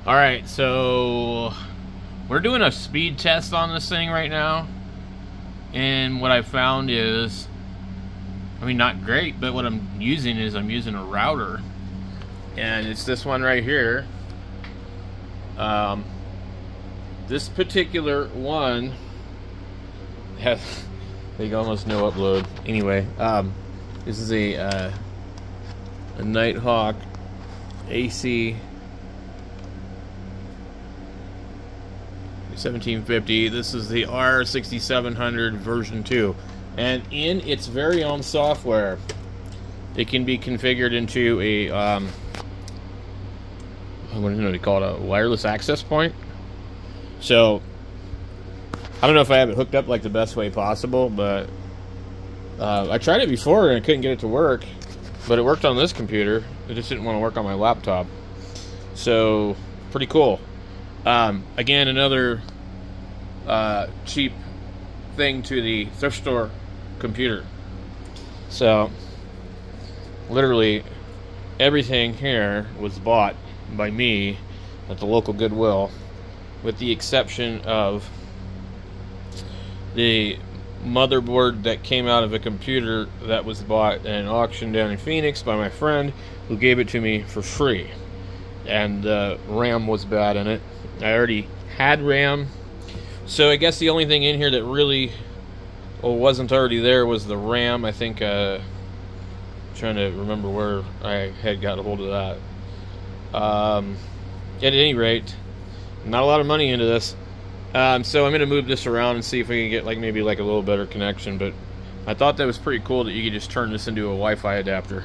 Alright, so we're doing a speed test on this thing right now. And what I found is, I mean, not great, but what I'm using is I'm using a router. And it's this one right here. This particular one has, they almost no upload. Anyway, this is a Nighthawk AC 1750. This is the R6700 version 2, and in its very own software, it can be configured into a what do they call it, a wireless access point. So I don't know if I have it hooked up like the best way possible, but I tried it before and I couldn't get it to work, but it worked on this computer. It just didn't want to work on my laptop. So pretty cool. Again, another cheap thing to the thrift store computer. So literally everything here was bought by me at the local Goodwill, with the exception of the motherboard that came out of a computer that was bought at an auction down in Phoenix by my friend, who gave it to me for free. And the RAM was bad in it. I already had RAM, so I guess the only thing in here that really wasn't already there was the RAM. I think trying to remember where I had got a hold of that. At any rate, not a lot of money into this. So I'm going to move this around and see if we can get maybe a little better connection. But I thought that was pretty cool that you could just turn this into a Wi-Fi adapter.